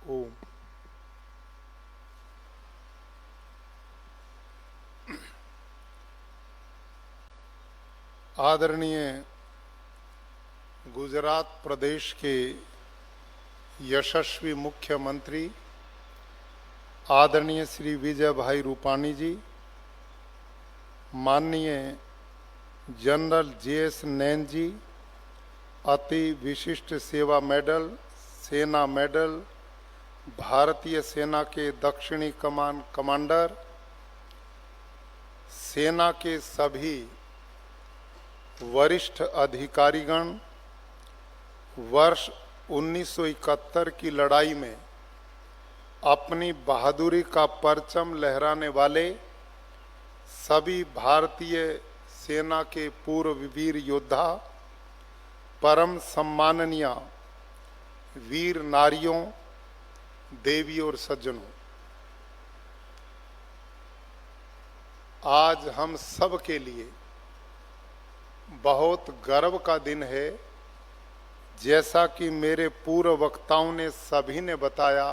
ओम। आदरणीय गुजरात प्रदेश के यशस्वी मुख्यमंत्री आदरणीय श्री विजय भाई रूपाणी जी, माननीय जनरल JS नैन जी, अति विशिष्ट सेवा मेडल, सेना मेडल, भारतीय सेना के दक्षिणी कमान कमांडर, सेना के सभी वरिष्ठ अधिकारीगण, वर्ष 1971 की लड़ाई में अपनी बहादुरी का परचम लहराने वाले सभी भारतीय सेना के पूर्व वीर योद्धा, परम सम्माननीय वीर नारियों, देवी और सज्जनों, आज हम सब के लिए बहुत गर्व का दिन है। जैसा कि मेरे पूर्व वक्ताओं ने सभी ने बताया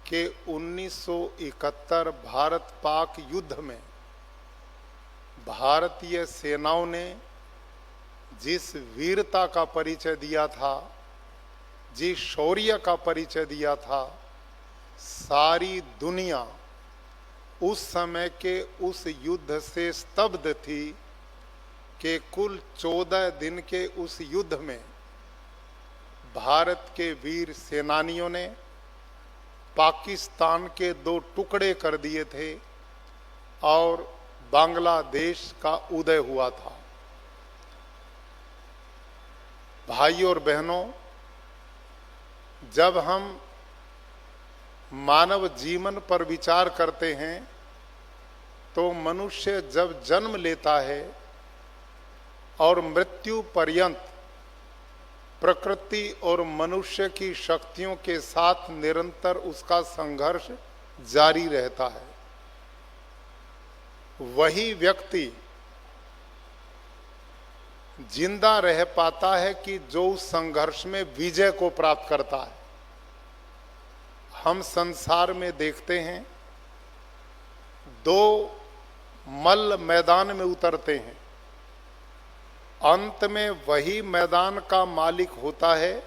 कि 1971 भारत पाक युद्ध में भारतीय सेनाओं ने जिस वीरता का परिचय दिया था, जिस शौर्य का परिचय दिया था, सारी दुनिया उस समय के उस युद्ध से स्तब्ध थी कि कुल 14 दिन के उस युद्ध में भारत के वीर सेनानियों ने पाकिस्तान के 2 टुकड़े कर दिए थे और बांग्लादेश का उदय हुआ था। भाइयों और बहनों, जब हम मानव जीवन पर विचार करते हैं तो मनुष्य जब जन्म लेता है और मृत्यु पर्यंत प्रकृति और मनुष्य की शक्तियों के साथ निरंतर उसका संघर्ष जारी रहता है। वही व्यक्ति जिंदा रह पाता है कि जो उस संघर्ष में विजय को प्राप्त करता है। हम संसार में देखते हैं 2 मल्ल मैदान में उतरते हैं, अंत में वही मैदान का मालिक होता है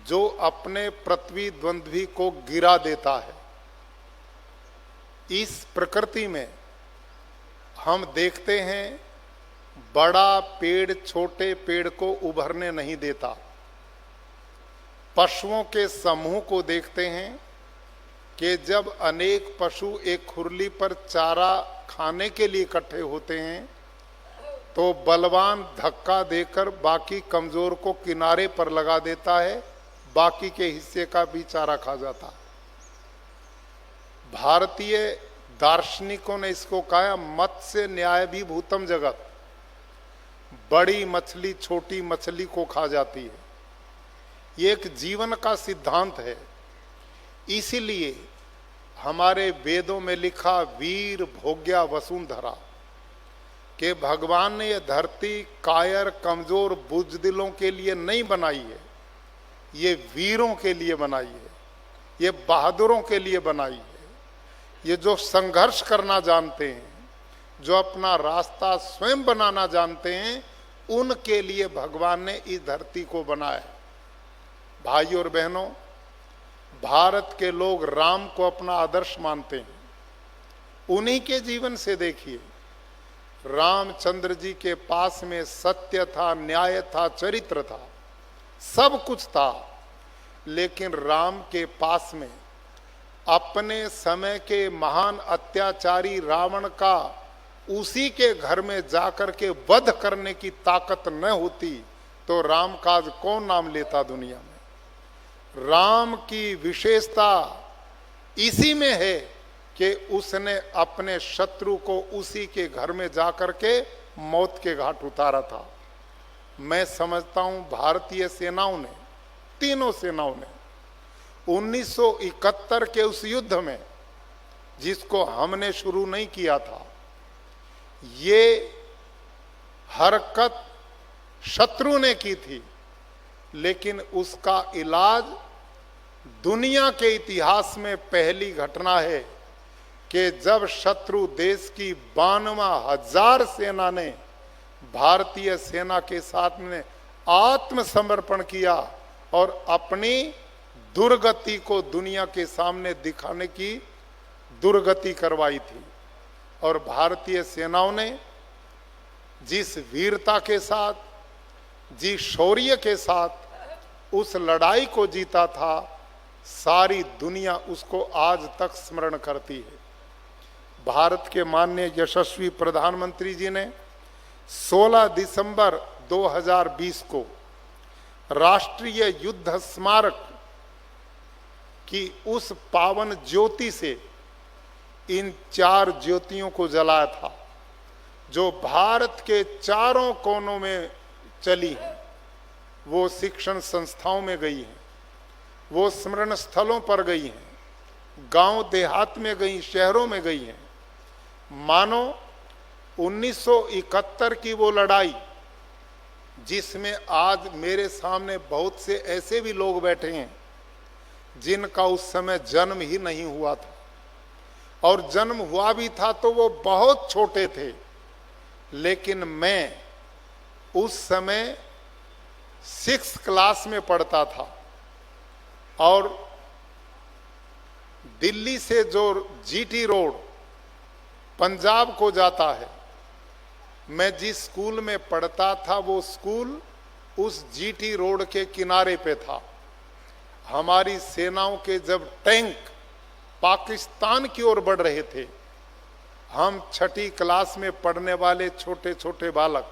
जो अपने प्रतिद्वंद्वी को गिरा देता है। इस प्रकृति में हम देखते हैं बड़ा पेड़ छोटे पेड़ को उभरने नहीं देता। पशुओं के समूह को देखते हैं कि जब अनेक पशु एक खुरली पर चारा खाने के लिए इकट्ठे होते हैं तो बलवान धक्का देकर बाकी कमजोर को किनारे पर लगा देता है, बाकी के हिस्से का भी चारा खा जाता है। भारतीय दार्शनिकों ने इसको कहा मत्स्य न्यायभिभूतम जगत। बड़ी मछली छोटी मछली को खा जाती है। ये एक जीवन का सिद्धांत है। इसीलिए हमारे वेदों में लिखा वीर भोग्या वसुंधरा कि भगवान ने यह धरती कायर कमजोर बुजदिलों के लिए नहीं बनाई है, ये वीरों के लिए बनाई है, ये बहादुरों के लिए बनाई है। ये जो संघर्ष करना जानते हैं, जो अपना रास्ता स्वयं बनाना जानते हैं, उनके लिए भगवान ने इस धरती को बनाया है। भाइयों और बहनों, भारत के लोग राम को अपना आदर्श मानते हैं। उन्हीं के जीवन से देखिए, रामचंद्र जी के पास में सत्य था, न्याय था, चरित्र था, सब कुछ था, लेकिन राम के पास में अपने समय के महान अत्याचारी रावण का उसी के घर में जाकर के वध करने की ताकत न होती तो राम का आज कौन नाम लेता दुनिया में। राम की विशेषता इसी में है कि उसने अपने शत्रु को उसी के घर में जाकर के मौत के घाट उतारा था। मैं समझता हूं भारतीय सेनाओं ने, तीनों सेनाओं ने 1971 के उस युद्ध में, जिसको हमने शुरू नहीं किया था, ये हरकत शत्रु ने की थी, लेकिन उसका इलाज दुनिया के इतिहास में पहली घटना है कि जब शत्रु देश की 92,000 सेना ने भारतीय सेना के साथ में आत्मसमर्पण किया और अपनी दुर्गति को दुनिया के सामने दिखाने की दुर्गति करवाई थी। और भारतीय सेनाओं ने जिस वीरता के साथ, जिस शौर्य के साथ उस लड़ाई को जीता था, सारी दुनिया उसको आज तक स्मरण करती है। भारत के माननीय यशस्वी प्रधानमंत्री जी ने 16 दिसंबर 2020 को राष्ट्रीय युद्ध स्मारक की उस पावन ज्योति से इन 4 ज्योतियों को जलाया था जो भारत के चारों कोनों में चली हैं। वो शिक्षण संस्थाओं में गई हैं, वो स्मरण स्थलों पर गई हैं, गांव देहात में गई, शहरों में गई हैं। मानो 1971 की वो लड़ाई जिसमें आज मेरे सामने बहुत से ऐसे भी लोग बैठे हैं जिनका उस समय जन्म ही नहीं हुआ था, और जन्म हुआ भी था तो वो बहुत छोटे थे। लेकिन मैं उस समय 6th क्लास में पढ़ता था और दिल्ली से जो जीटी रोड पंजाब को जाता है, मैं जिस स्कूल में पढ़ता था वो स्कूल उस जीटी रोड के किनारे पे था। हमारी सेनाओं के जब टैंक पाकिस्तान की ओर बढ़ रहे थे, हम 6ठी क्लास में पढ़ने वाले छोटे छोटे बालक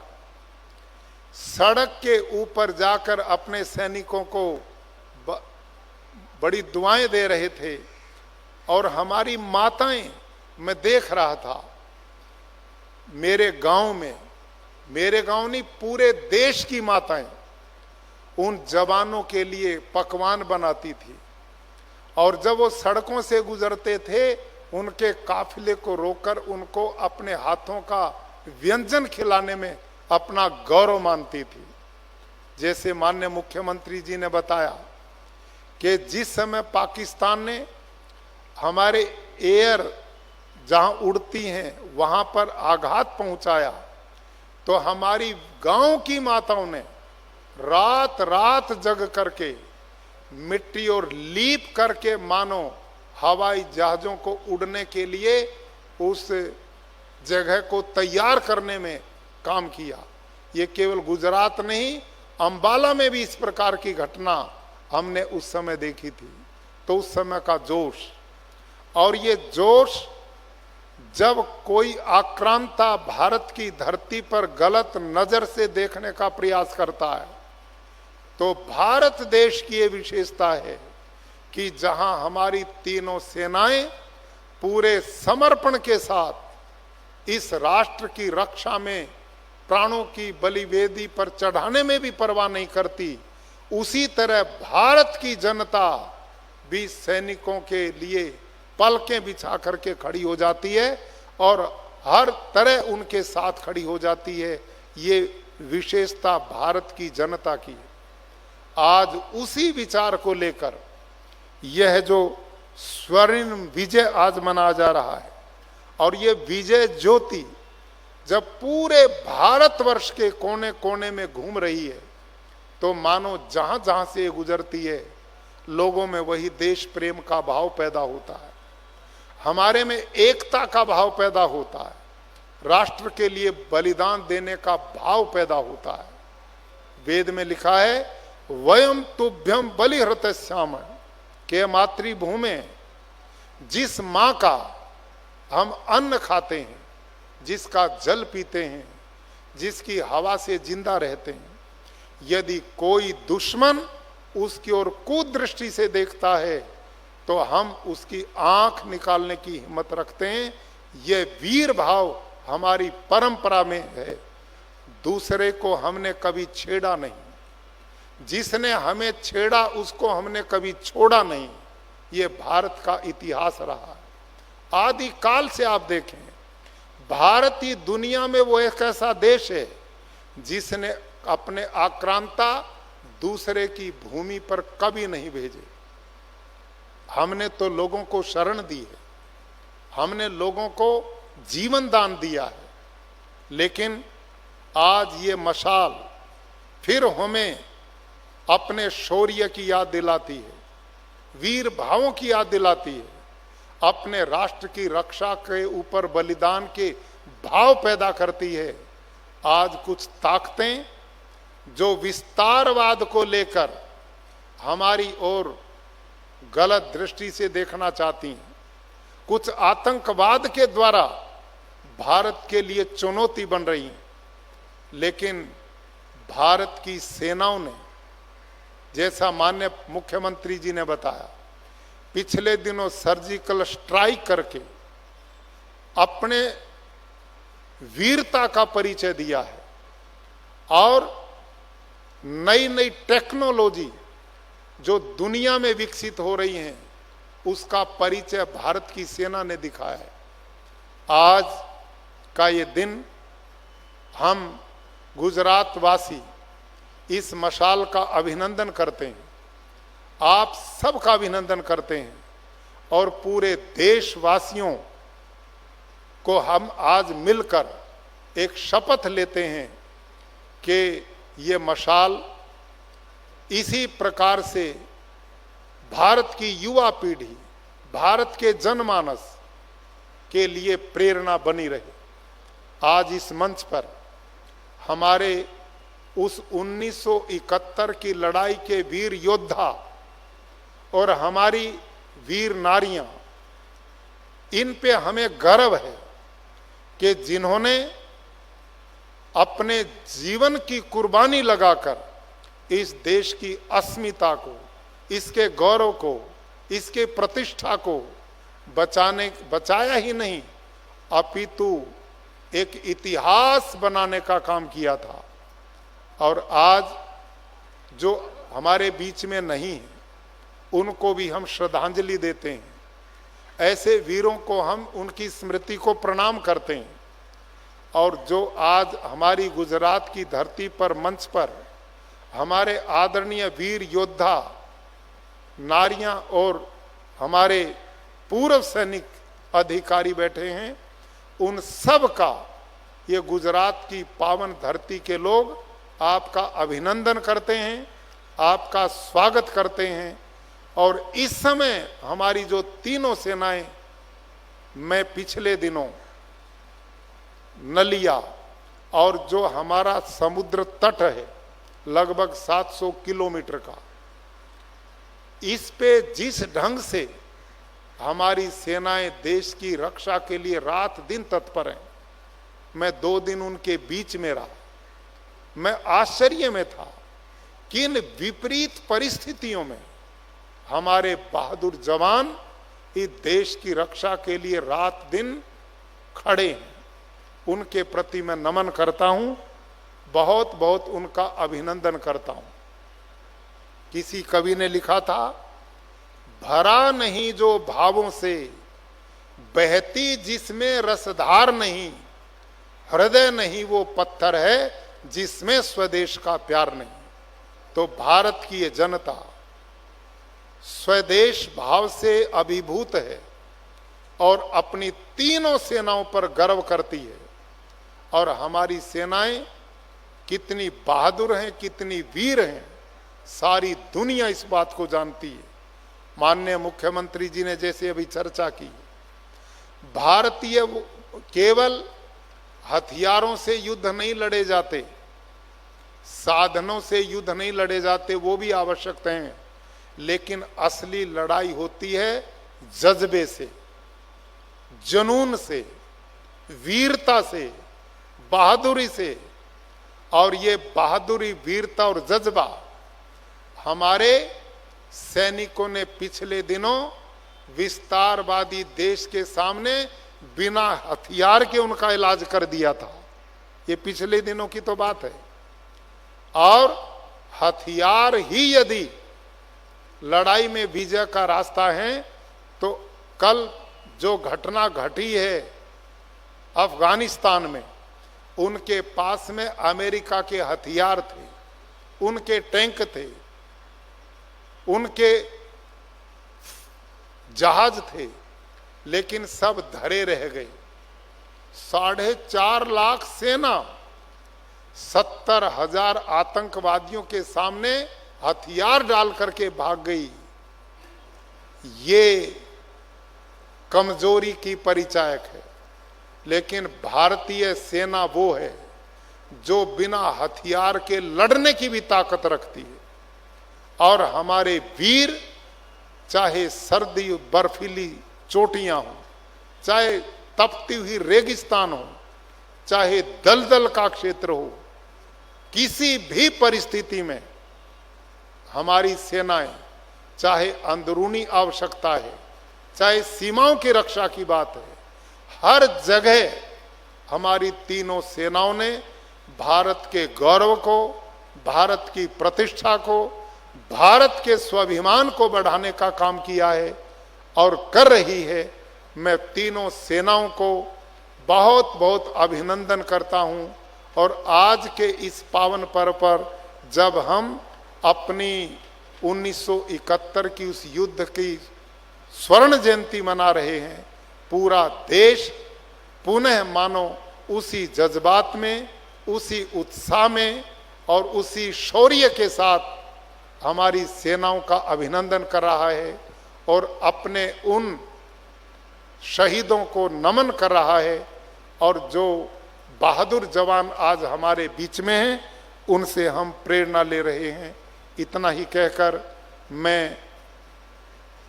सड़क के ऊपर जाकर अपने सैनिकों को बड़ी दुआएं दे रहे थे। और हमारी माताएं, मैं देख रहा था मेरे गांव में, मेरे गांव नहीं पूरे देश की माताएं उन जवानों के लिए पकवान बनाती थी, और जब वो सड़कों से गुजरते थे उनके काफिले को रोककर उनको अपने हाथों का व्यंजन खिलाने में अपना गौरव मानती थी। जैसे माननीय मुख्यमंत्री जी ने बताया कि जिस समय पाकिस्तान ने हमारे एयर जहां उड़ती हैं वहां पर आघात पहुंचाया, तो हमारी गांव की माताओं ने रात रात जग करके मिट्टी और लीप करके मानो हवाई जहाजों को उड़ने के लिए उस जगह को तैयार करने में काम किया। ये केवल गुजरात नहीं, अंबाला में भी इस प्रकार की घटना हमने उस समय देखी थी। तो उस समय का जोश, और ये जोश जब कोई आक्रांता भारत की धरती पर गलत नजर से देखने का प्रयास करता है, तो भारत देश की ये विशेषता है कि जहां हमारी तीनों सेनाएं पूरे समर्पण के साथ इस राष्ट्र की रक्षा में प्राणों की बलिवेदी पर चढ़ाने में भी परवाह नहीं करती, उसी तरह भारत की जनता भी सैनिकों के लिए पलकें बिछा करके खड़ी हो जाती है और हर तरह उनके साथ खड़ी हो जाती है। ये विशेषता भारत की जनता की है। आज उसी विचार को लेकर यह जो स्वर्ण विजय आज मनाया जा रहा है, और ये विजय ज्योति जब पूरे भारतवर्ष के कोने कोने में घूम रही है, तो मानो जहां जहां से गुजरती है लोगों में वही देश प्रेम का भाव पैदा होता है, हमारे में एकता का भाव पैदा होता है, राष्ट्र के लिए बलिदान देने का भाव पैदा होता है। वेद में लिखा है वयम तुभ्यम बलिहृतश्याम, के मातृभूमि, जिस मां का हम अन्न खाते हैं, जिसका जल पीते हैं, जिसकी हवा से जिंदा रहते हैं, यदि कोई दुश्मन उसकी ओर कुदृष्टि से देखता है तो हम उसकी आंख निकालने की हिम्मत रखते हैं। यह वीर भाव हमारी परंपरा में है। दूसरे को हमने कभी छेड़ा नहीं, जिसने हमें छेड़ा उसको हमने कभी छोड़ा नहीं। ये भारत का इतिहास रहा है। आदि काल से आप देखें, भारत ही दुनिया में वो एक ऐसा देश है जिसने अपने आक्रांता दूसरे की भूमि पर कभी नहीं भेजे। हमने तो लोगों को शरण दी है, हमने लोगों को जीवन दान दिया है, लेकिन आज ये मशाल फिर हमें अपने शौर्य की याद दिलाती है, वीर भावों की याद दिलाती है, अपने राष्ट्र की रक्षा के ऊपर बलिदान के भाव पैदा करती है। आज कुछ ताकतें जो विस्तारवाद को लेकर हमारी ओर गलत दृष्टि से देखना चाहती हैं, कुछ आतंकवाद के द्वारा भारत के लिए चुनौती बन रही हैं, लेकिन भारत की सेनाओं ने, जैसा माननीय मुख्यमंत्री जी ने बताया, पिछले दिनों सर्जिकल स्ट्राइक करके अपने वीरता का परिचय दिया है और नई नई टेक्नोलॉजी जो दुनिया में विकसित हो रही हैं उसका परिचय भारत की सेना ने दिखाया है। आज का ये दिन हम गुजरात वासी इस मशाल का अभिनंदन करते हैं, आप सबका अभिनंदन करते हैं और पूरे देशवासियों को हम आज मिलकर एक शपथ लेते हैं कि ये मशाल इसी प्रकार से भारत की युवा पीढ़ी, भारत के जनमानस के लिए प्रेरणा बनी रहे। आज इस मंच पर हमारे उस 1971 की लड़ाई के वीर योद्धा और हमारी वीर नारियां, इन पे हमें गर्व है कि जिन्होंने अपने जीवन की कुर्बानी लगाकर इस देश की अस्मिता को, इसके गौरव को, इसके प्रतिष्ठा को बचाया ही नहीं अपितु एक इतिहास बनाने का काम किया था। और आज जो हमारे बीच में नहीं है उनको भी हम श्रद्धांजलि देते हैं, ऐसे वीरों को हम उनकी स्मृति को प्रणाम करते हैं। और जो आज हमारी गुजरात की धरती पर मंच पर हमारे आदरणीय वीर योद्धा नारियां और हमारे पूर्व सैनिक अधिकारी बैठे हैं, उन सब का ये गुजरात की पावन धरती के लोग आपका अभिनंदन करते हैं, आपका स्वागत करते हैं। और इस समय हमारी जो तीनों सेनाएं, मैं पिछले दिनों नलिया और जो हमारा समुद्र तट है लगभग 700 किलोमीटर का, इस पे जिस ढंग से हमारी सेनाएं देश की रक्षा के लिए रात दिन तत्पर हैं, मैं 2 दिन उनके बीच में रहा, मैं आश्चर्य में था कि इन विपरीत परिस्थितियों में हमारे बहादुर जवान इस देश की रक्षा के लिए रात दिन खड़े हैं। उनके प्रति मैं नमन करता हूं, बहुत बहुत उनका अभिनंदन करता हूं। किसी कवि ने लिखा था, भरा नहीं जो भावों से बहती जिसमें रसधार नहीं, हृदय नहीं वो पत्थर है जिसमें स्वदेश का प्यार नहीं। तो भारत की ये जनता स्वदेश भाव से अभिभूत है और अपनी तीनों सेनाओं पर गर्व करती है। और हमारी सेनाएं कितनी बहादुर हैं, कितनी वीर हैं, सारी दुनिया इस बात को जानती है। माननीय मुख्यमंत्री जी ने जैसे अभी चर्चा की, भारतीय केवल हथियारों से युद्ध नहीं लड़े जाते, साधनों से युद्ध नहीं लड़े जाते, वो भी आवश्यक हैं, लेकिन असली लड़ाई होती है जज्बे से, जुनून से, वीरता से, बहादुरी से। और ये बहादुरी, वीरता और जज्बा हमारे सैनिकों ने पिछले दिनों विस्तारवादी देश के सामने बिना हथियार के उनका इलाज कर दिया था। ये पिछले दिनों की तो बात है। और हथियार ही यदि लड़ाई में विजय का रास्ता है, तो कल जो घटना घटी है अफगानिस्तान में, उनके पास में अमेरिका के हथियार थे, उनके टैंक थे, उनके जहाज थे, लेकिन सब धरे रह गए। 4.5 लाख सेना 70,000 आतंकवादियों के सामने हथियार डाल करके भाग गई। ये कमजोरी की परिचायक है। लेकिन भारतीय सेना वो है जो बिना हथियार के लड़ने की भी ताकत रखती है। और हमारे वीर, चाहे सर्दी बर्फीली चोटियां हो, चाहे तपती हुई रेगिस्तान हो, चाहे दलदल का क्षेत्र हो, किसी भी परिस्थिति में हमारी सेनाएं, चाहे अंदरूनी आवश्यकता है, चाहे सीमाओं की रक्षा की बात है, हर जगह हमारी तीनों सेनाओं ने भारत के गौरव को, भारत की प्रतिष्ठा को, भारत के स्वाभिमान को बढ़ाने का काम किया है और कर रही है। मैं तीनों सेनाओं को बहुत बहुत अभिनंदन करता हूं। और आज के इस पावन पर्व पर जब हम अपनी 1971 की उस युद्ध की स्वर्ण जयंती मना रहे हैं, पूरा देश पुनः मानो उसी जज्बात में, उसी उत्साह में और उसी शौर्य के साथ हमारी सेनाओं का अभिनंदन कर रहा है और अपने उन शहीदों को नमन कर रहा है। और जो बहादुर जवान आज हमारे बीच में हैं, उनसे हम प्रेरणा ले रहे हैं। इतना ही कहकर मैं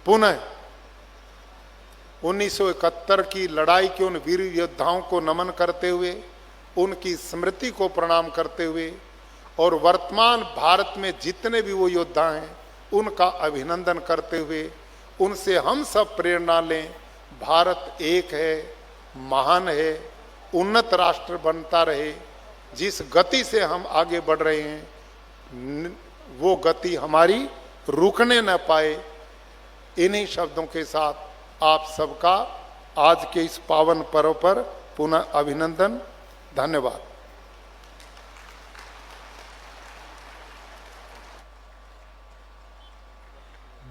पुनः 1971 की लड़ाई के उन वीर योद्धाओं को नमन करते हुए, उनकी स्मृति को प्रणाम करते हुए और वर्तमान भारत में जितने भी वो योद्धा हैं उनका अभिनंदन करते हुए उनसे हम सब प्रेरणा लें। भारत एक है, महान है, उन्नत राष्ट्र बनता रहे। जिस गति से हम आगे बढ़ रहे हैं वो गति हमारी रुकने न पाए। इन्हीं शब्दों के साथ आप सबका आज के इस पावन पर्व पर पुनः अभिनंदन। धन्यवाद।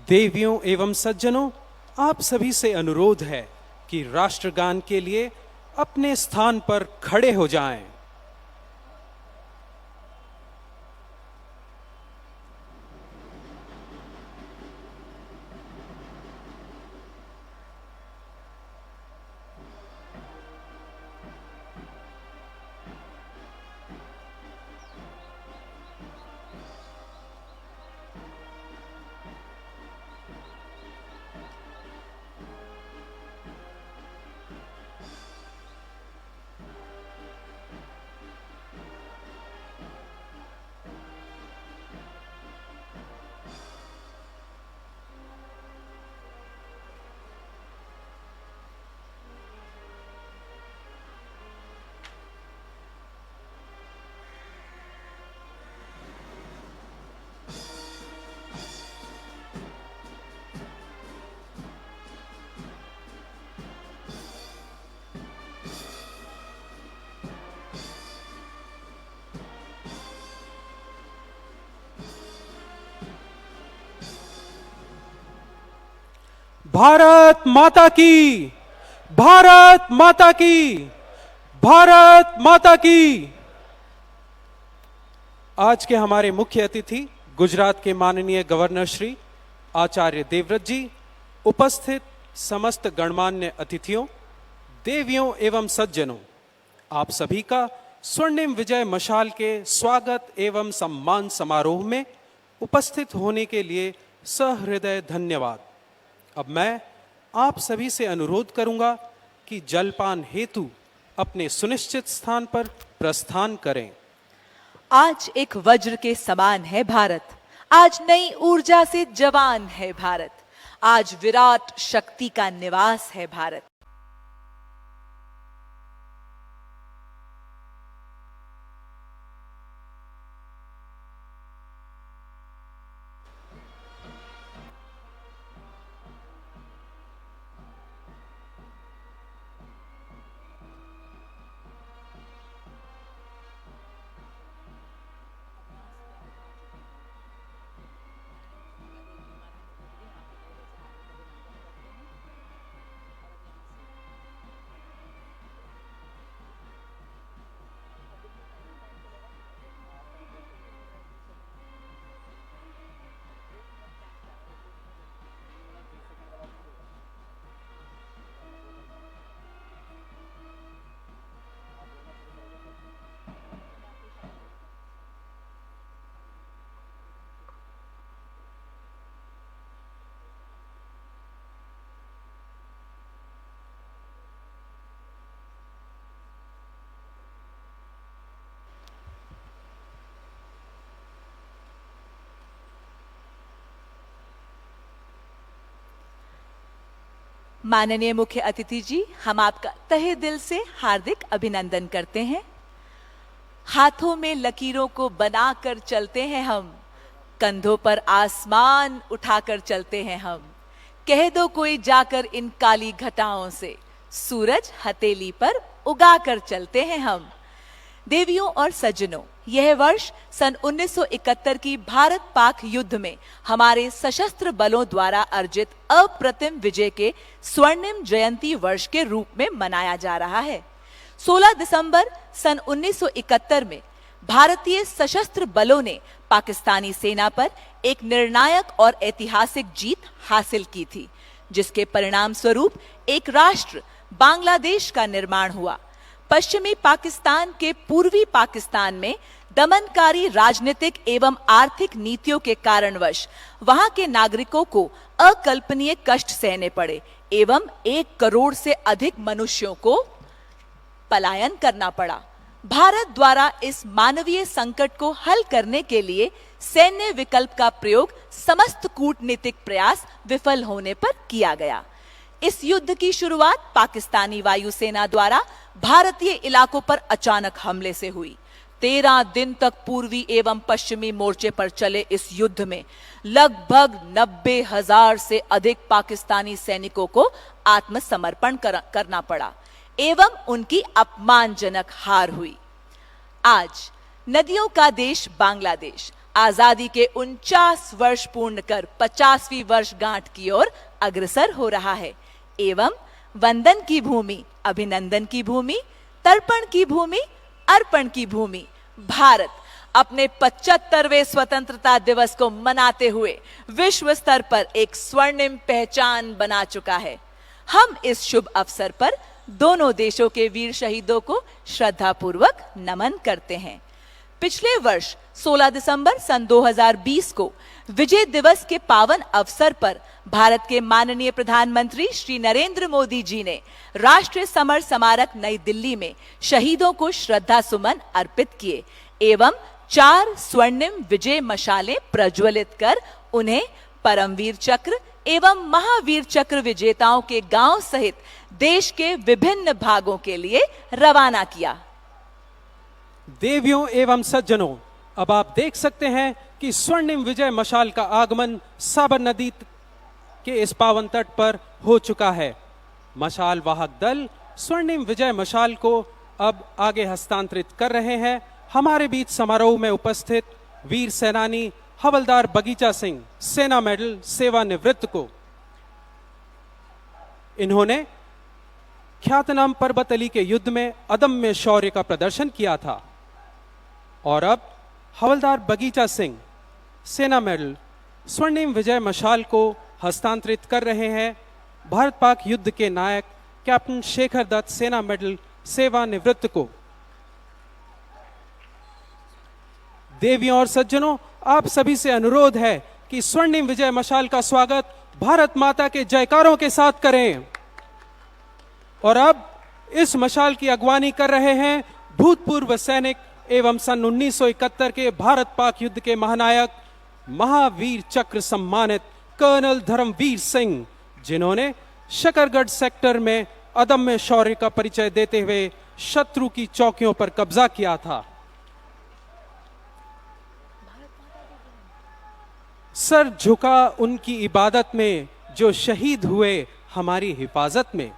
देवियों एवं सज्जनों, आप सभी से अनुरोध है कि राष्ट्रगान के लिए अपने स्थान पर खड़े हो जाएं। भारत माता की, भारत माता की, भारत माता की। आज के हमारे मुख्य अतिथि गुजरात के माननीय गवर्नर श्री आचार्य देवव्रत जी, उपस्थित समस्त गणमान्य अतिथियों, देवियों एवं सज्जनों, आप सभी का स्वर्णिम विजय मशाल के स्वागत एवं सम्मान समारोह में उपस्थित होने के लिए सहृदय धन्यवाद। अब मैं आप सभी से अनुरोध करूंगा कि जलपान हेतु अपने सुनिश्चित स्थान पर प्रस्थान करें। आज एक वज्र के समान है भारत, आज नई ऊर्जा से जवान है भारत, आज विराट शक्ति का निवास है भारत। माननीय मुख्य अतिथि जी, हम आपका तहे दिल से हार्दिक अभिनंदन करते हैं। हाथों में लकीरों को बनाकर चलते हैं हम, कंधों पर आसमान उठाकर चलते हैं हम। कह दो कोई जाकर इन काली घटाओं से, सूरज हथेली पर उगाकर चलते हैं हम। देवियों और सज्जनों, यह वर्ष सन 1971 की भारत पाक युद्ध में हमारे सशस्त्र बलों द्वारा अर्जित अप्रतिम विजय के स्वर्णिम जयंती वर्ष के रूप में मनाया जा रहा है। 16 दिसंबर सन 1971 में भारतीय सशस्त्र बलों ने पाकिस्तानी सेना पर एक निर्णायक और ऐतिहासिक जीत हासिल की थी, जिसके परिणाम स्वरूप एक राष्ट्र बांग्लादेश का निर्माण हुआ। पश्चिमी पाकिस्तान के पूर्वी पाकिस्तान में दमनकारी राजनीतिक एवं आर्थिक नीतियों के कारणवश वहां के नागरिकों को अकल्पनीय कष्ट सहने पड़े एवं 1 करोड़ से अधिक मनुष्यों को पलायन करना पड़ा। भारत द्वारा इस मानवीय संकट को हल करने के लिए सैन्य विकल्प का प्रयोग समस्त कूटनीतिक प्रयास विफल होने पर किया गया। इस युद्ध की शुरुआत पाकिस्तानी वायुसेना द्वारा भारतीय इलाकों पर अचानक हमले से हुई। 13 दिन तक पूर्वी एवं पश्चिमी मोर्चे पर चले इस युद्ध में लगभग 90,000 से अधिक पाकिस्तानी सैनिकों को आत्मसमर्पण करना पड़ा एवं उनकी अपमानजनक हार हुई। आज नदियों का देश बांग्लादेश आजादी के 49 वर्ष पूर्ण कर 50वीं वर्षगांठ की ओर अग्रसर हो रहा है एवं वंदन की भूमि, अभिनंदन की भूमि, तर्पण की भूमि, अर्पण की भूमि भारत अपने 75वें स्वतंत्रता दिवस को मनाते हुए विश्व स्तर पर एक स्वर्णिम पहचान बना चुका है। हम इस शुभ अवसर पर दोनों देशों के वीर शहीदों को श्रद्धापूर्वक नमन करते हैं। पिछले वर्ष 16 दिसंबर सन 2020 को विजय दिवस के पावन अवसर पर भारत के माननीय प्रधानमंत्री श्री नरेंद्र मोदी जी ने राष्ट्रीय समर स्मारक नई दिल्ली में शहीदों को श्रद्धा सुमन अर्पित किए एवं 4 स्वर्णिम विजय मशालें प्रज्वलित कर उन्हें परमवीर चक्र एवं महावीर चक्र विजेताओं के गांव सहित देश के विभिन्न भागों के लिए रवाना किया। देवियों एवं सज्जनों, अब आप देख सकते हैं कि स्वर्णिम विजय मशाल का आगमन साबर नदी के इस पावन तट पर हो चुका है। मशाल वाहक दल स्वर्णिम विजय मशाल को अब आगे हस्तांतरित कर रहे हैं। हमारे बीच समारोह में उपस्थित वीर सेनानी हवलदार बगीचा सिंह सेना मेडल सेवानिवृत्त को इन्होंने ख्यातनाम परबत अली के युद्ध में अदम्य शौर्य का प्रदर्शन किया था और अब हवलदार बगीचा सिंह सेना मेडल स्वर्णिम विजय मशाल को हस्तांतरित कर रहे हैं भारत पाक युद्ध के नायक कैप्टन शेखर दत्त सेना मेडल सेवानिवृत्त को। देवियों और सज्जनों, आप सभी से अनुरोध है कि स्वर्णिम विजय मशाल का स्वागत भारत माता के जयकारों के साथ करें। और अब इस मशाल की अगवानी कर रहे हैं भूतपूर्व सैनिक एवं सन 1971 के भारत पाक युद्ध के महानायक महावीर चक्र सम्मानित कर्नल धर्मवीर सिंह, जिन्होंने शकरगढ़ सेक्टर में अदम्य शौर्य का परिचय देते हुए शत्रु की चौकियों पर कब्जा किया था। सर झुका उनकी इबादत में जो शहीद हुए हमारी हिफाजत में।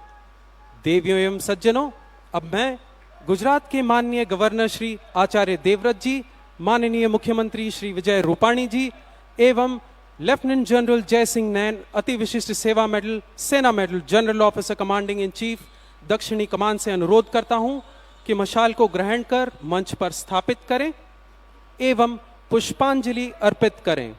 देवियों एवं सज्जनों, अब मैं गुजरात के माननीय गवर्नर श्री आचार्य देवव्रत जी, माननीय मुख्यमंत्री श्री विजय रूपाणी जी एवं लेफ्टिनेंट जनरल जय सिंह नैन अति विशिष्ट सेवा मेडल सेना medal general officer commanding in chief दक्षिणी कमान से अनुरोध करता हूं कि मशाल को ग्रहण कर मंच पर स्थापित करें एवं पुष्पांजलि अर्पित करें।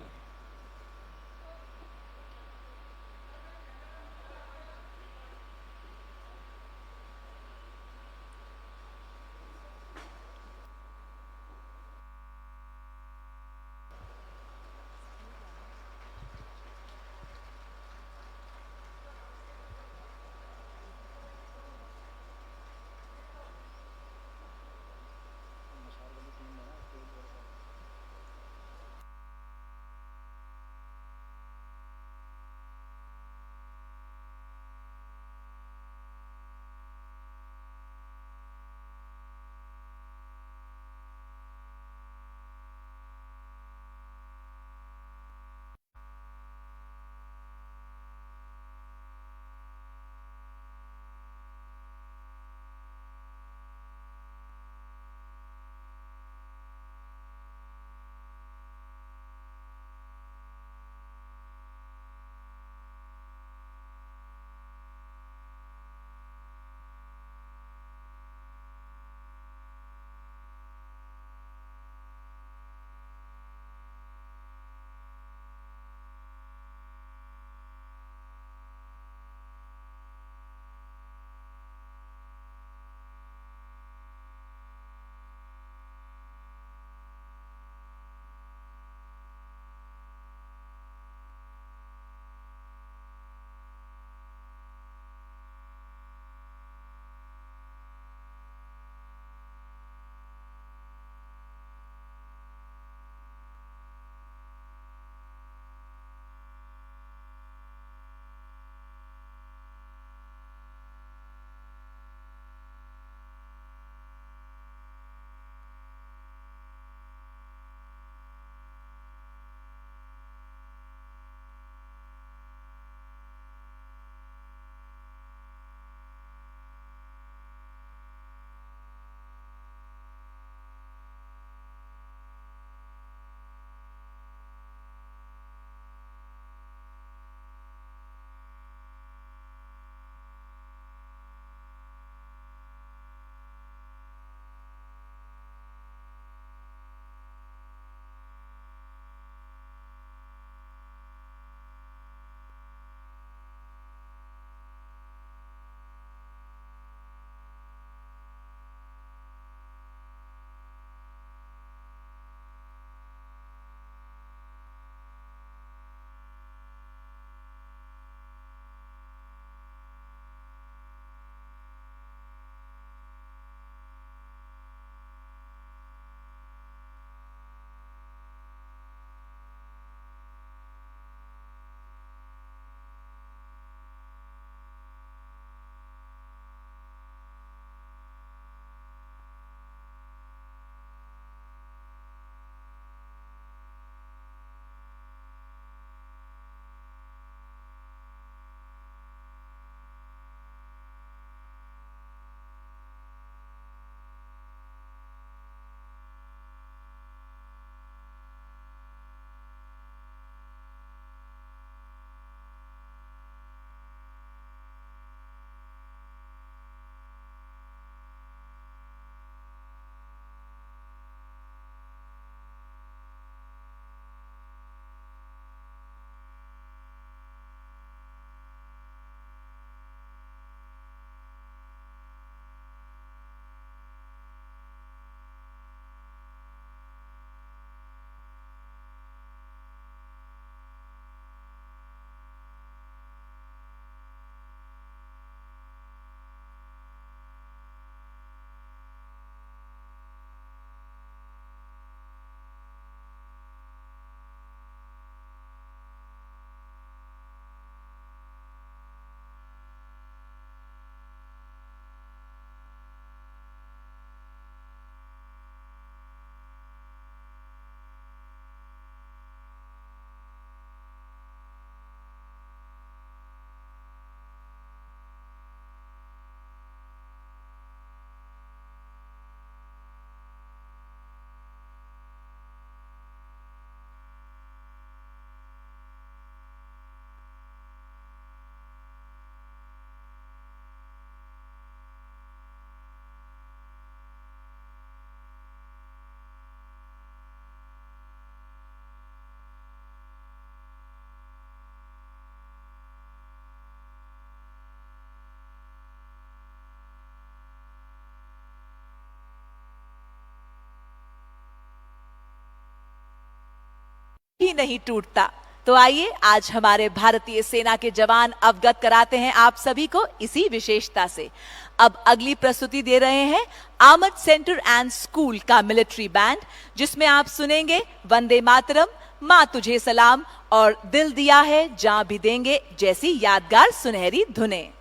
भी नहीं टूटता। तो आइए आज हमारे भारतीय सेना के जवान अवगत कराते हैं आप सभी को इसी विशेषता से। अब अगली प्रस्तुति दे रहे हैं आमद सेंटर एंड स्कूल का मिलिट्री बैंड, जिसमें आप सुनेंगे वंदे मातरम, माँ तुझे सलाम और दिल दिया है जां भी देंगे जैसी यादगार सुनहरी धुनें।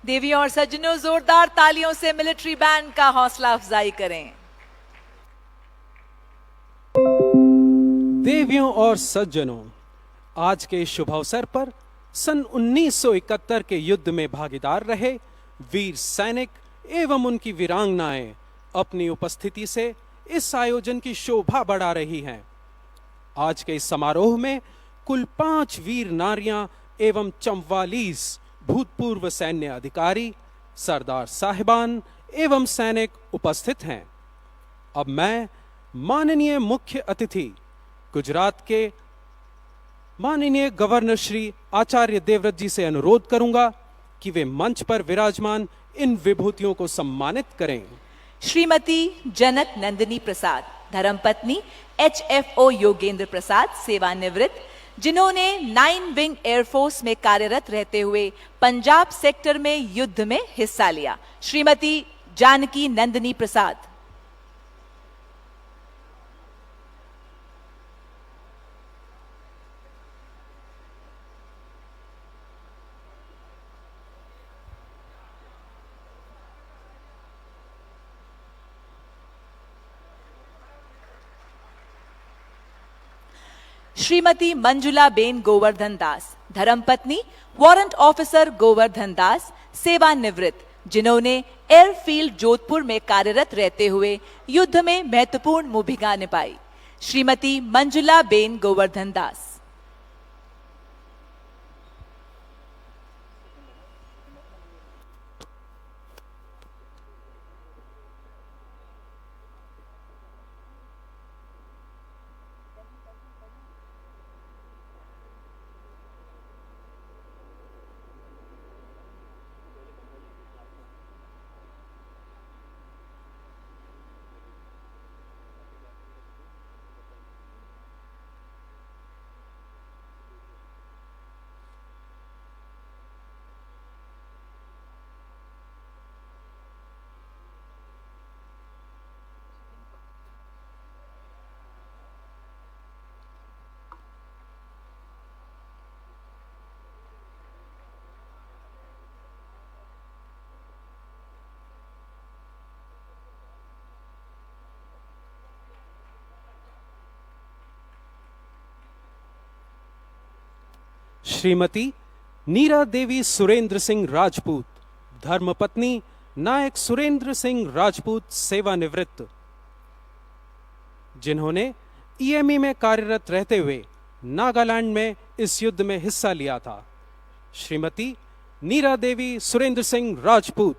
देवी और सज्जनों, जोरदार तालियों से मिलिट्री बैंड का हौसला अफजाई करें। देवियों और सज्जनों, आज के इस शुभ अवसर पर सन 1971 के युद्ध में भागीदार रहे वीर सैनिक एवं उनकी वीरांगनाएं अपनी उपस्थिति से इस आयोजन की शोभा बढ़ा रही हैं। आज के इस समारोह में कुल 5 वीर नारियां एवं 44 भूतपूर्व सैन्य अधिकारी, सरदार साहिबान एवं सैनिक उपस्थित हैं। अब मैं माननीय मुख्य अतिथि गुजरात के माननीय गवर्नर श्री आचार्य देवव्रत जी से अनुरोध करूंगा कि वे मंच पर विराजमान इन विभूतियों को सम्मानित करें। श्रीमती जनक नंदिनी प्रसाद, धर्मपत्नी HFO योगेंद्र प्रसाद, सेवानिवृत्त, जिन्होंने 9 विंग एयरफोर्स में कार्यरत रहते हुए पंजाब सेक्टर में युद्ध में हिस्सा लिया। श्रीमती जानकी नंदिनी प्रसाद। श्रीमती मंजुला बेन गोवर्धन दास, धर्मपत्नी वारंट ऑफिसर गोवर्धन दास, सेवानिवृत्त, जिन्होंने एयरफील्ड जोधपुर में कार्यरत रहते हुए युद्ध में महत्वपूर्ण भूमिका निभाई। श्रीमती मंजुला बेन गोवर्धन दास। श्रीमती नीरा देवी सुरेंद्र सिंह राजपूत, धर्मपत्नी नायक सुरेंद्र सिंह राजपूत, सेवानिवृत्त, जिन्होंने EME में कार्यरत रहते हुए नागालैंड में इस युद्ध में हिस्सा लिया था। श्रीमती नीरा देवी सुरेंद्र सिंह राजपूत।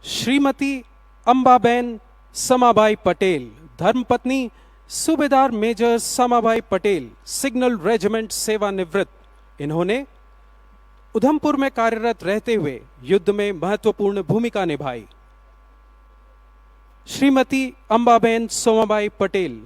श्रीमती अंबाबेन समाबाई पटेल, धर्मपत्नी सूबेदार मेजर समाबाई पटेल, सिग्नल रेजिमेंट, सेवानिवृत्त, इन्होंने उधमपुर में कार्यरत रहते हुए युद्ध में महत्वपूर्ण भूमिका निभाई। श्रीमती अंबाबेन सोमाबाई पटेल।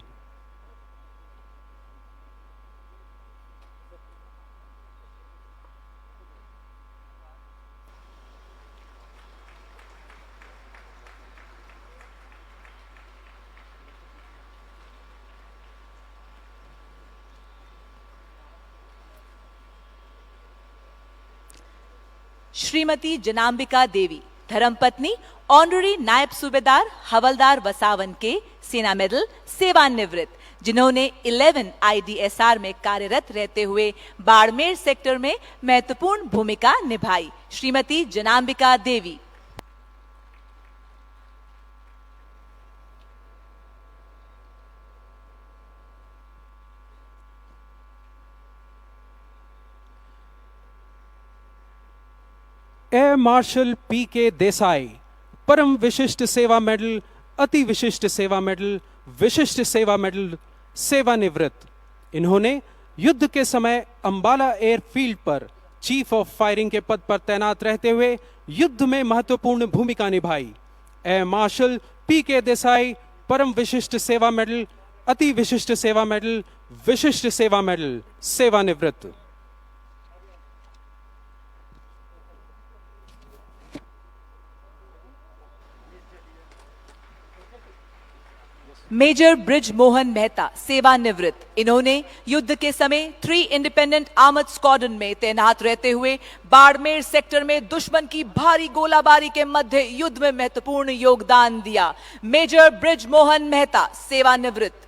श्रीमती जनांबिका देवी, धर्मपत्नी ऑनररी नायब सूबेदार हवलदार वसावन के, सेना मेडल, सेवानिवृत्त, जिन्होंने 11 IDSR में कार्यरत रहते हुए बाड़मेर सेक्टर में महत्वपूर्ण भूमिका निभाई। श्रीमती जनांबिका देवी। एयर मार्शल PK देसाई, परम विशिष्ट सेवा मेडल, अति विशिष्ट सेवा मेडल, विशिष्ट सेवा मेडल, सेवानिवृत्त, इन्होंने युद्ध के समय अंबाला एयरफील्ड पर चीफ ऑफ फायरिंग के पद पर तैनात रहते हुए युद्ध में महत्वपूर्ण भूमिका निभाई। एयर मार्शल PK देसाई, परम विशिष्ट सेवा मेडल, अति विशिष्ट सेवा मेडल, विशिष्ट सेवा मेडल, सेवानिवृत्त। मेजर ब्रिज मोहन मेहता, सेवानिवृत्त। इन्होंने युद्ध के समय 3 इंडिपेंडेंट आर्मर्ड स्क्वाड्रन में तैनात रहते हुए बाड़मेर सेक्टर में दुश्मन की भारी गोलाबारी के मध्य युद्ध में महत्वपूर्ण योगदान दिया। मेजर ब्रिज मोहन मेहता, सेवानिवृत्त।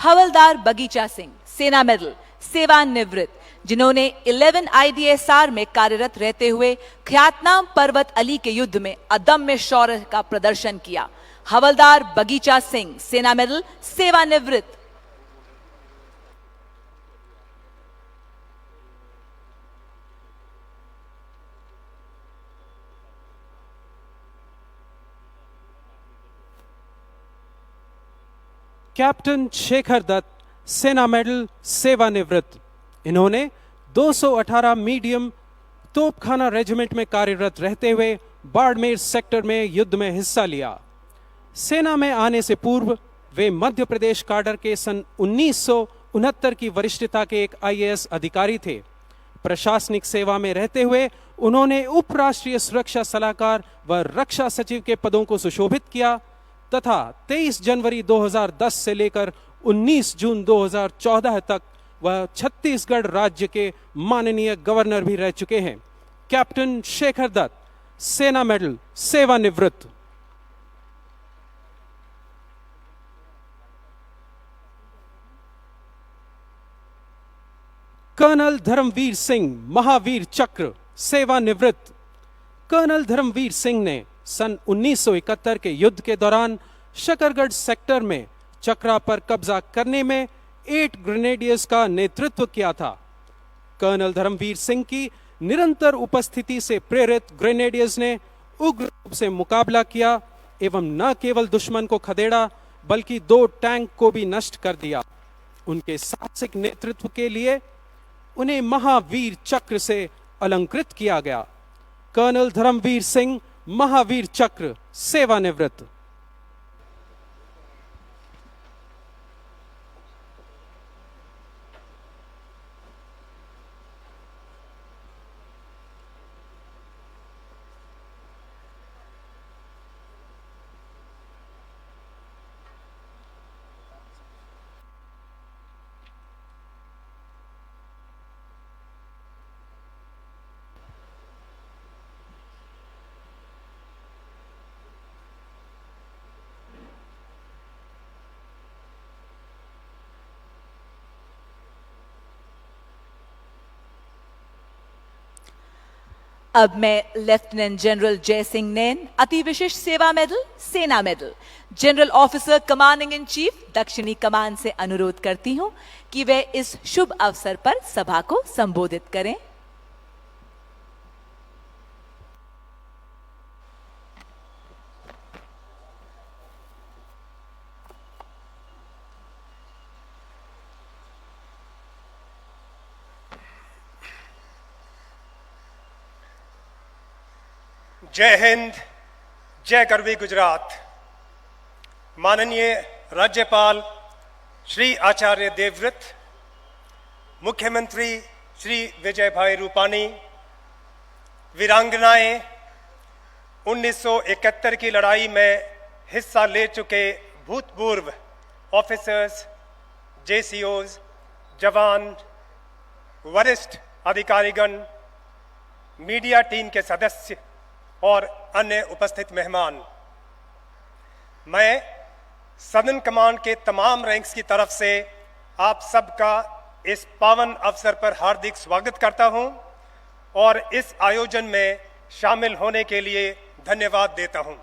हवलदार बगीचा सिंह, सेना मेडल, सेवानिवृत्त। जिन्होंने 11 IDSR में कार्यरत रहते हुए ख्यातनाम पर्वत अली के युद्ध में अदम्य शौर्य का प्रदर्शन किया। हवलदार बगीचा सिंह, सेना मेडल, सेवानिवृत्त। कैप्टन शेखर दत्त, सेना मेडल, सेवानिवृत्त। इन्होंने 218 मीडियम तोपखाना रेजिमेंट में कार्यरत रहते हुए बाड़मेर सेक्टर में युद्ध में हिस्सा लिया। सेना में आने से पूर्व वे मध्य प्रदेश काडर के सन 1969 की वरिष्ठता के एक IAS अधिकारी थे। प्रशासनिक सेवा में रहते हुए उन्होंने उप राष्ट्रीय सुरक्षा सलाहकार व रक्षा सचिव के पदों को सुशोभित किया तथा 23 जनवरी 2010 से लेकर 19 जून 2014 तक वह छत्तीसगढ़ राज्य के माननीय गवर्नर भी रह चुके हैं। कैप्टन शेखर दत्त, सेना मेडल, सेवानिवृत्त। कर्नल धर्मवीर सिंह, महावीर चक्र, सेवानिवृत्त। कर्नल धर्मवीर सिंह ने सन 1971 के युद्ध के दौरान शकरगढ़ सेक्टर में चक्रा पर कब्जा करने में 8 ग्रेनेडियर्स का नेतृत्व किया था। कर्नल धर्मवीर सिंह की निरंतर उपस्थिति से प्रेरित ग्रेनेडियर्स ने उग्र रूप से मुकाबला किया एवं न केवल दुश्मन को खदेड़ा बल्कि 2 टैंक को भी नष्ट कर दिया। उनके साहसिक नेतृत्व के लिए उन्हें महावीर चक्र से अलंकृत किया गया। कर्नल धर्मवीर सिंह, महावीर चक्र, सेवानिवृत्त। अब मैं लेफ्टिनेंट जनरल जय सिंह नैन, अति विशिष्ट सेवा मेडल, सेना medal, general officer commanding in chief, दक्षिणी कमान से अनुरोध करती हूं कि वे इस शुभ अवसर पर सभा को संबोधित करें। जय हिंद, जय गरवी गुजरात। माननीय राज्यपाल श्री आचार्य देवव्रत, मुख्यमंत्री श्री विजय भाई रूपानी, वीरांगनाएं, 1971 की लड़ाई में हिस्सा ले चुके भूतपूर्व ऑफिसर्स, JCOs, जवान, वरिष्ठ अधिकारीगण, मीडिया टीम के सदस्य और अन्य उपस्थित मेहमान, मैं सदन कमांड के तमाम रैंक्स की तरफ से आप सबका इस पावन अवसर पर हार्दिक स्वागत करता हूं और इस आयोजन में शामिल होने के लिए धन्यवाद देता हूं।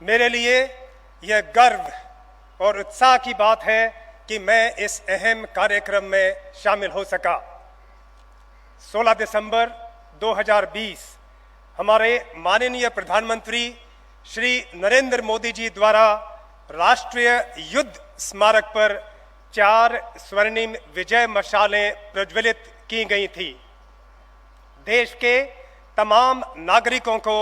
मेरे लिए यह गर्व और उत्साह की बात है कि मैं इस अहम कार्यक्रम में शामिल हो सका। 16 दिसंबर 2020 हमारे माननीय प्रधानमंत्री श्री नरेंद्र मोदी जी द्वारा राष्ट्रीय युद्ध स्मारक पर 4 स्वर्णिम विजय मशालें प्रज्वलित की गई थी। देश के तमाम नागरिकों को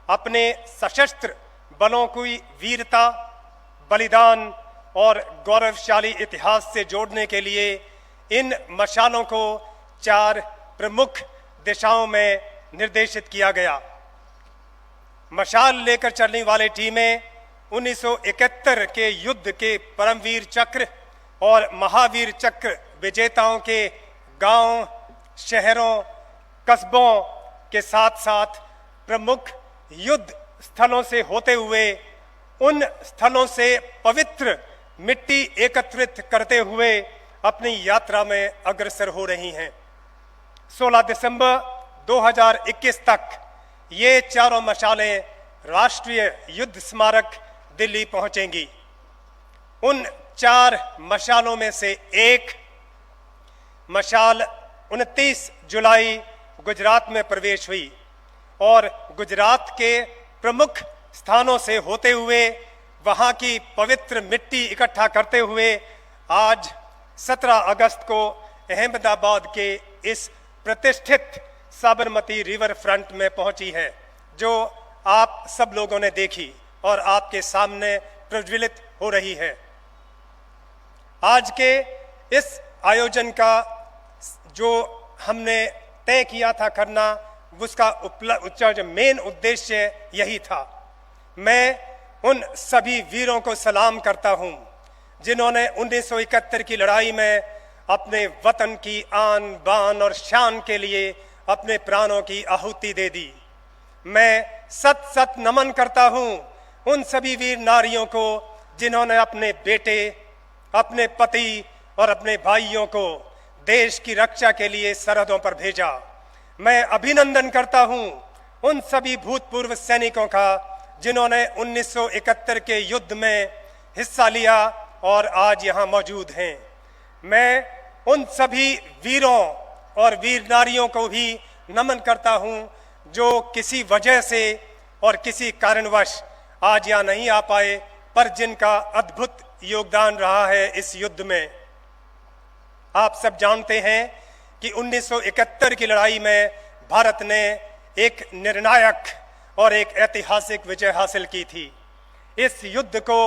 अपने सशस्त्र बलों की वीरता, बलिदान और गौरवशाली इतिहास से जोड़ने के लिए इन मशालों को 4 प्रमुख दिशाओं में निर्देशित किया गया। मशाल लेकर चलने वाली टीमें 1971 के युद्ध के परमवीर चक्र और महावीर चक्र विजेताओं के गांव, शहरों, कस्बों के साथ साथ प्रमुख युद्ध स्थलों से होते हुए उन स्थलों से पवित्र मिट्टी एकत्रित करते हुए अपनी यात्रा में अग्रसर हो रही हैं। 16 दिसंबर 2021 तक ये चारों मशालें राष्ट्रीय युद्ध स्मारक दिल्ली पहुंचेंगी। उन 4 मशालों में से एक मशाल 29 जुलाई गुजरात में प्रवेश हुई और गुजरात के प्रमुख स्थानों से होते हुए वहां की पवित्र मिट्टी इकट्ठा करते हुए आज 17 अगस्त को अहमदाबाद के इस प्रतिष्ठित साबरमती रिवर फ्रंट में पहुंची है, जो आप सब लोगों ने देखी और आपके सामने प्रज्वलित हो रही है। आज के इस आयोजन का जो हमने तय किया था करना, उसका जो मेन उद्देश्य यही था। मैं उन सभी वीरों को सलाम करता हूं जिन्होंने 1971 की लड़ाई में अपने वतन की आन बान और शान के लिए अपने प्राणों की आहुति दे दी। मैं सत सत नमन करता हूं उन सभी वीर नारियों को जिन्होंने अपने बेटे, अपने पति और अपने भाइयों को देश की रक्षा के लिए सरहदों पर भेजा। मैं अभिनंदन करता हूं उन सभी भूतपूर्व सैनिकों का जिन्होंने 1971 के युद्ध में हिस्सा लिया और आज यहां मौजूद हैं। मैं उन सभी वीरों और वीर नारियों को भी नमन करता हूं जो किसी वजह से और किसी कारणवश आज यहाँ नहीं आ पाए, पर जिनका अद्भुत योगदान रहा है इस युद्ध में। आप सब जानते हैं कि 1971 की लड़ाई में भारत ने एक निर्णायक और एक ऐतिहासिक विजय हासिल की थी। इस युद्ध को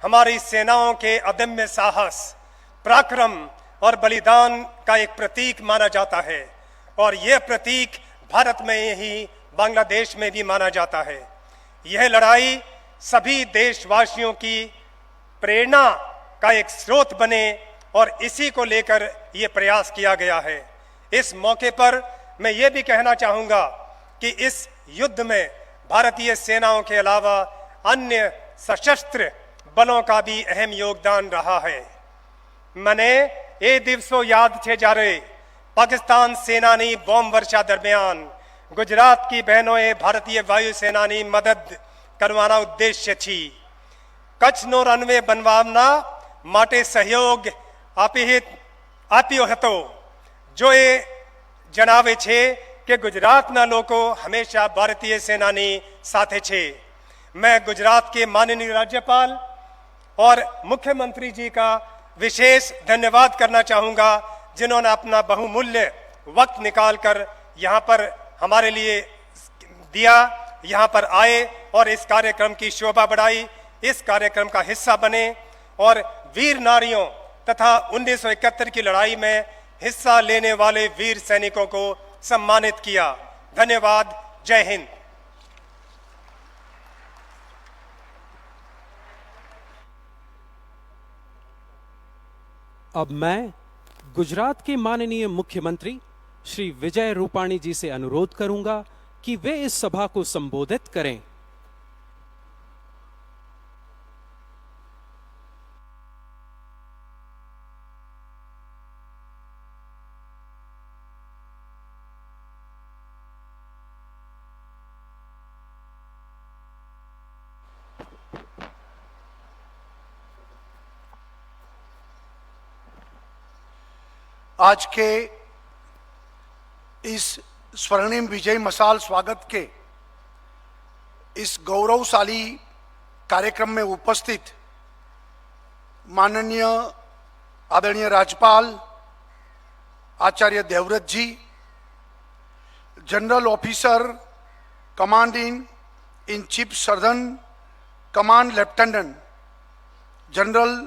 हमारी सेनाओं के अदम्य साहस, पराक्रम और बलिदान का एक प्रतीक माना जाता है और यह प्रतीक भारत में ही बांग्लादेश में भी माना जाता है। यह लड़ाई सभी देशवासियों की प्रेरणा का एक स्रोत बने और इसी को लेकर यह प्रयास किया गया है। इस मौके पर मैं ये भी कहना चाहूँगा कि इस युद्ध में भारतीय सेनाओं के अलावा अन्य सशस्त्र बलों का भी अहम योगदान रहा है। मैंने ये दिवसों याद थे जा रहे पाकिस्तान सेनानी बॉम्ब वर्षा दरमियान गुजरात की बहनों भारतीय वायुसेनानी मदद करवाना उद्देश्य थी। कच्छનો રનવે बनवाना માટે સહયોગ આપ્યો હતો, જો એ જણાવે છે કે ગુજરાતના લોકો હંમેશા ભારતીય સેનાની સાથે છે। मैं गुजरात के माननीय राज्यपाल और मुख्यमंत्री जी का विशेष धन्यवाद करना चाहूँगा जिन्होंने अपना बहुमूल्य वक्त निकालकर यहाँ पर हमारे लिए दिया, यहाँ पर आए और इस कार्यक्रम की शोभा बढ़ाई, इस कार्यक्रम का हिस्सा बने और वीर नारियों तथा 1971 की लड़ाई में हिस्सा लेने वाले वीर सैनिकों को सम्मानित किया। धन्यवाद। जय हिंद। अब मैं गुजरात के माननीय मुख्यमंत्री श्री विजय रूपाणी जी से अनुरोध करूंगा कि वे इस सभा को संबोधित करें। आज के इस स्वर्णिम विजय मशाल स्वागत के इस गौरवशाली कार्यक्रम में उपस्थित माननीय आदरणीय राज्यपाल Acharya Devvrat ji, general officer commanding in chief southern command lieutenant general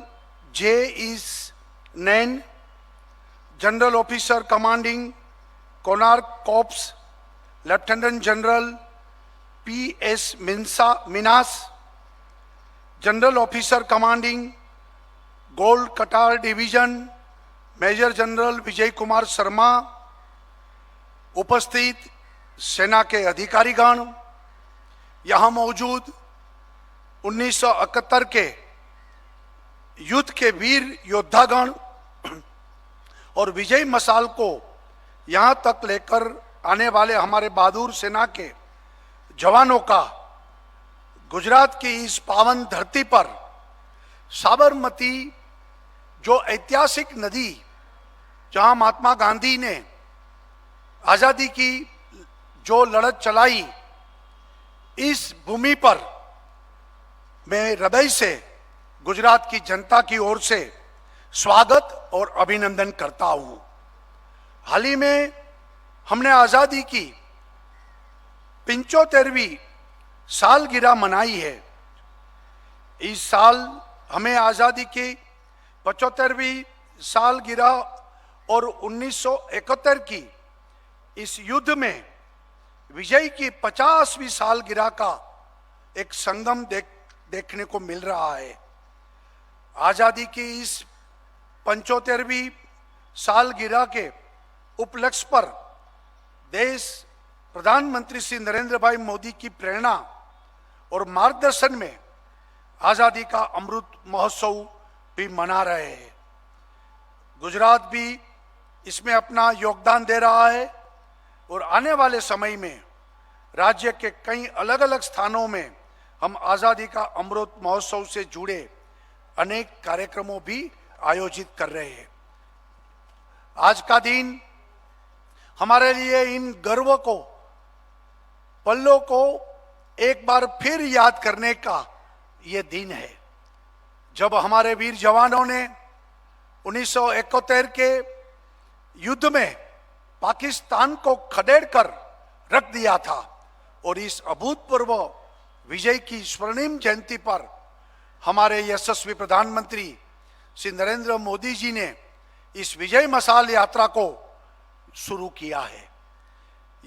J.E. Nain, general officer commanding Konark corps lieutenant general P.S. Minhas, general officer commanding gold Katar division major general Vijay Kumar Sharma, उपस्थित सेना के अधिकारीगण, यहाँ मौजूद 1971 के युद्ध के वीर योद्धागण और विजय मशाल को यहाँ तक लेकर आने वाले हमारे बहादुर सेना के जवानों का गुजरात की इस पावन धरती पर साबरमती जो ऐतिहासिक नदी, जहाँ महात्मा गांधी ने आजादी की जो लड़त चलाई, इस भूमि पर मैं हृदय से गुजरात की जनता की ओर से स्वागत और अभिनंदन करता हूं। हाल ही में हमने आजादी की 75वीं सालगिरह मनाई है। इस साल हमें आजादी की 75वीं सालगिरह और 1971 की इस युद्ध में विजय की 50वीं सालगिरह का एक संगम देखने को मिल रहा है। आजादी की इस 75वीं सालगिरह के उपलक्ष्य पर देश प्रधानमंत्री श्री नरेंद्र भाई मोदी की प्रेरणा और मार्गदर्शन में आजादी का अमृत महोत्सव भी मना रहे हैं। गुजरात भी इसमें अपना योगदान दे रहा है और आने वाले समय में राज्य के कई अलग अलग स्थानों में हम आजादी का अमृत महोत्सव से जुड़े अनेक कार्यक्रमों भी आयोजित कर रहे हैं। आज का दिन हमारे लिए इन गर्व को, पलों को एक बार फिर याद करने का ये दिन है, जब हमारे वीर जवानों ने 1971 के युद्ध में पाकिस्तान को खदेड़ कर रख दिया था और इस अभूतपूर्व विजय की स्वर्णिम जयंती पर हमारे यशस्वी प्रधानमंत्री श्री नरेंद्र मोदी जी ने इस विजय मशाल यात्रा को शुरू किया है।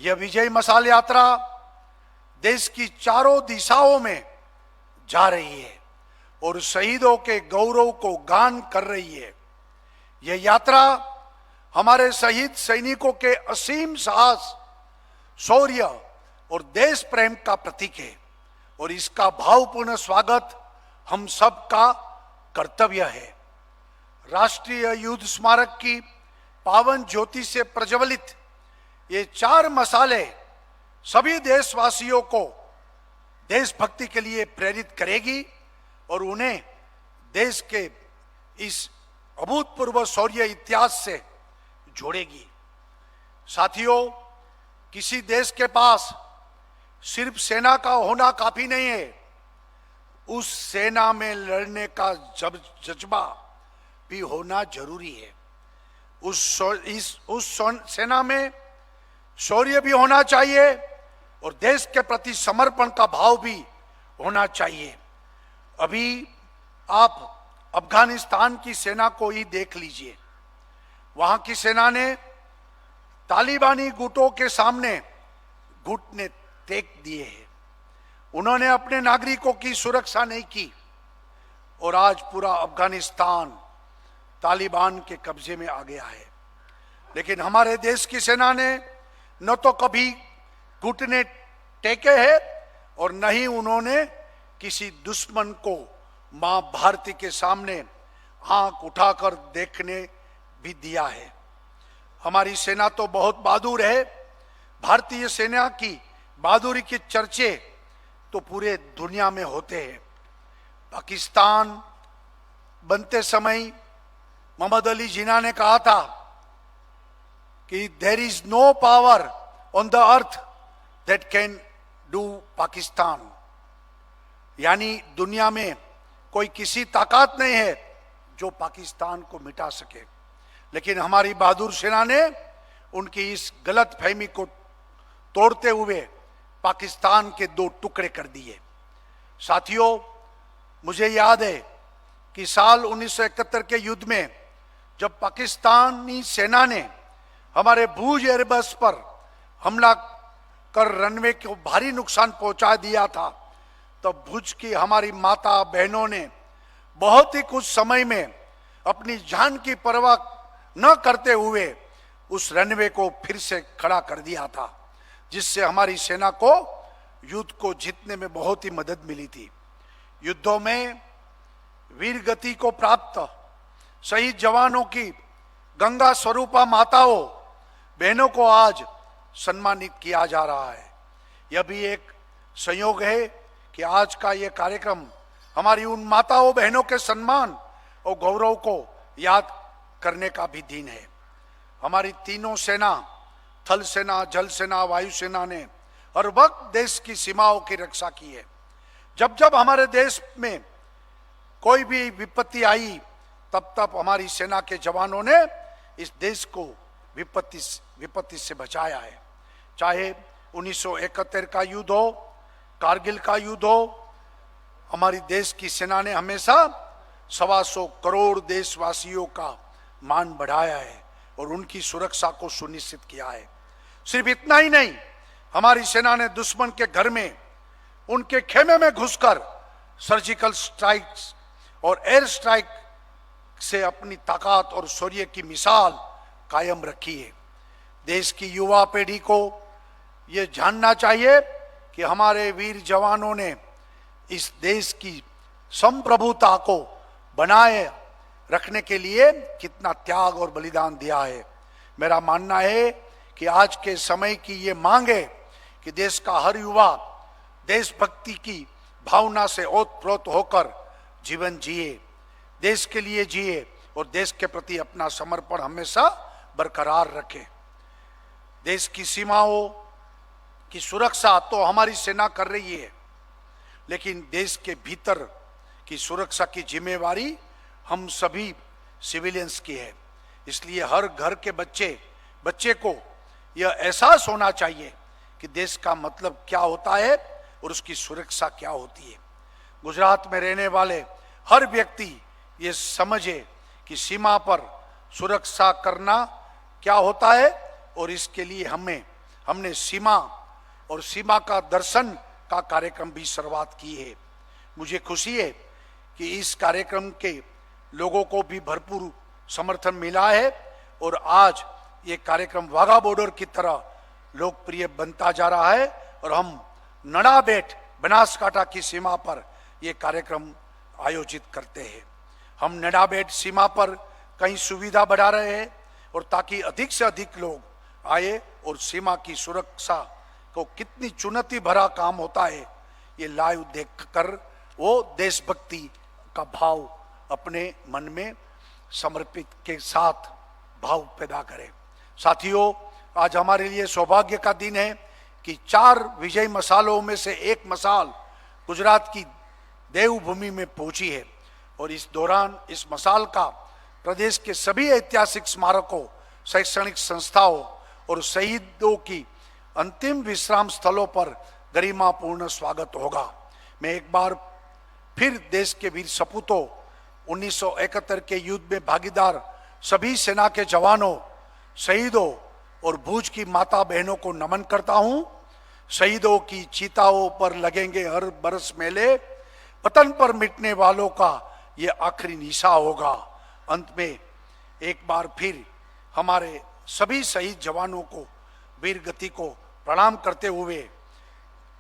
यह विजय मशाल यात्रा देश की चारों दिशाओं में जा रही है और शहीदों के गौरव को गान कर रही है। यह यात्रा हमारे शहीद सैनिकों के असीम साहस, शौर्य और देश प्रेम का प्रतीक है और इसका भावपूर्ण स्वागत हम सब का कर्तव्य है। राष्ट्रीय युद्ध स्मारक की पावन ज्योति से प्रज्वलित ये 4 मशालें सभी देशवासियों को देशभक्ति के लिए प्रेरित करेगी और उन्हें देश के इस अभूतपूर्व शौर्य इतिहास से जोड़ेगी। साथियों, किसी देश के पास सिर्फ सेना का होना काफी नहीं है, उस सेना में लड़ने का जज्बा भी होना जरूरी है। उस सेना में शौर्य भी होना चाहिए और देश के प्रति समर्पण का भाव भी होना चाहिए। अभी आप अफगानिस्तान की सेना को ही देख लीजिए। वहां की सेना ने तालिबानी गुटों के सामने घुटने टेक दिए हैं। उन्होंने अपने नागरिकों की सुरक्षा नहीं की और आज पूरा अफगानिस्तान तालिबान के कब्जे में आ गया है। लेकिन हमारे देश की सेना ने न तो कभी घुटने टेके हैं और न ही उन्होंने किसी दुश्मन को मां भारती के सामने आंख उठाकर देखने भी दिया है। हमारी सेना तो बहुत बहादुर है। भारतीय सेना की बहादुरी के चर्चे तो पूरे दुनिया में होते हैं। पाकिस्तान बनते समय मोहम्मद अली जिन्ना ने कहा था कि there is no power on the earth that can do Pakistan, यानी दुनिया में कोई किसी ताकत नहीं है जो पाकिस्तान को मिटा सके। लेकिन हमारी बहादुर सेना ने उनकी इस गलत फहमी को तोड़ते हुए पाकिस्तान के 2 टुकड़े कर दिए। साथियों, मुझे याद है कि साल 1971 के युद्ध में जब पाकिस्तानी सेना ने हमारे भूज एयरबेस पर हमला कर रनवे को भारी नुकसान पहुंचा दिया था, तब भुज की हमारी माता बहनों ने बहुत ही कुछ समय में अपनी जान की परवाह न करते हुए उस रनवे को फिर से खड़ा कर दिया था, जिससे हमारी सेना को युद्ध को जीतने में बहुत ही मदद मिली थी। युद्धों में वीर गति को प्राप्त शहीद जवानों की गंगा स्वरूपा माताओं बहनों को आज सम्मानित किया जा रहा है। यह भी एक संयोग है कि आज का यह कार्यक्रम हमारी उन माताओं बहनों के सम्मान और गौरव को याद करने का भी दिन है। हमारी तीनों सेना, थल सेना, जल सेना, वायु सेना ने हर वक्त देश की सीमाओं की रक्षा की है। जब जब हमारे देश में कोई भी विपत्ति आई, तब तब हमारी सेना के जवानों ने इस देश को विपत्ति से बचाया है। चाहे 1971 का युद्ध हो, कारगिल का युद्ध हो, हमारी देश की सेना ने हमेशा 125 करोड़ देशवासियों का मान बढ़ाया है और उनकी सुरक्षा को सुनिश्चित किया है। सिर्फ इतना ही नहीं, हमारी सेना ने दुश्मन के घर में, उनके खेमे में घुसकर सर्जिकल स्ट्राइक्स और एयर स्ट्राइक से अपनी ताकत और शौर्य की मिसाल कायम रखी है। देश की युवा पीढ़ी को यह जानना चाहिए कि हमारे वीर जवानों ने इस देश की संप्रभुता को बनाए रखने के लिए कितना त्याग और बलिदान दिया है। मेरा मानना है कि आज के समय की ये मांग है कि देश का हर युवा देशभक्ति की भावना से ओतप्रोत होकर जीवन जिए, देश के लिए जिए और देश के प्रति अपना समर्पण हमेशा बरकरार रखे। देश की सीमाओं की सुरक्षा तो हमारी सेना कर रही है, लेकिन देश के भीतर की सुरक्षा की जिम्मेवारी हम सभी सिविलियंस की है। इसलिए हर घर के बच्चे को यह एहसास होना चाहिए कि देश का मतलब क्या होता है और उसकी सुरक्षा क्या होती है। गुजरात में रहने वाले हर व्यक्ति ये समझे कि सीमा पर सुरक्षा करना क्या होता है और इसके लिए हमने सीमा और सीमा का दर्शन का कार्यक्रम भी शुरुआत की है। मुझे खुशी है कि इस कार्यक्रम के लोगों को भी भरपूर समर्थन मिला है और आज ये कार्यक्रम वाघा बॉर्डर की तरह लोकप्रिय बनता जा रहा है और हम नड़ाबेट बनासकांठा की सीमा पर ये कार्यक्रम आयोजित करते हैं। हम नड़ाबेट सीमा पर कई सुविधा बढ़ा रहे हैं और ताकि अधिक से अधिक लोग आए और सीमा की सुरक्षा को कितनी चुनौती भरा काम होता है ये लाइव देखकर वो देशभक्ति का भाव अपने मन में समर्पित के साथ भाव पैदा करे। साथियों, आज हमारे लिए सौभाग्य का दिन है कि 4 विजय मसालों में से एक मसाल गुजरात की देवभूमि में पहुंची है और इस दौरान इस मसाल का प्रदेश के सभी ऐतिहासिक स्मारकों, शैक्षणिक संस्थाओं और शहीदों की अंतिम विश्राम स्थलों पर गरिमापूर्ण स्वागत होगा। मैं एक बार फिर देश के वीर सपूतों, 1971 के युद्ध में भागीदार सभी सेना के जवानों, शहीदों और भूज की माता बहनों को नमन करता हूं। शहीदों की चिताओं पर लगेंगे हर बरस मेले, वतन पर मिटने वालों का ये आखिरी निशा होगा। अंत में एक बार फिर हमारे सभी शहीद जवानों को वीर गति को प्रणाम करते हुए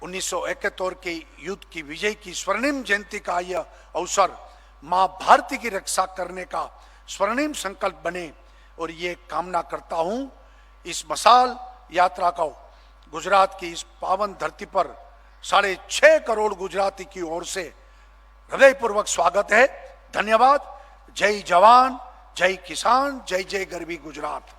1971 के युद्ध की विजय की स्वर्णिम जयंती का यह अवसर मां भारती की रक्षा करने का स्वर्णिम संकल्प बने और ये कामना करता हूं इस मसाल यात्रा को गुजरात की इस पावन धरती पर 6.5 करोड़ गुजराती की ओर से हृदयपूर्वक स्वागत है। धन्यवाद। जय जवान, जय किसान, जय जय गरवी गुजरात।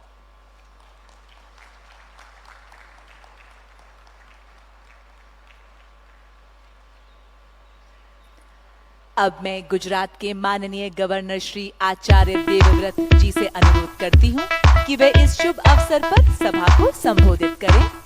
अब मैं गुजरात के माननीय गवर्नर श्री आचार्य देवव्रत जी से अनुरोध करती हूँ कि वे इस शुभ अवसर पर सभा को संबोधित करें।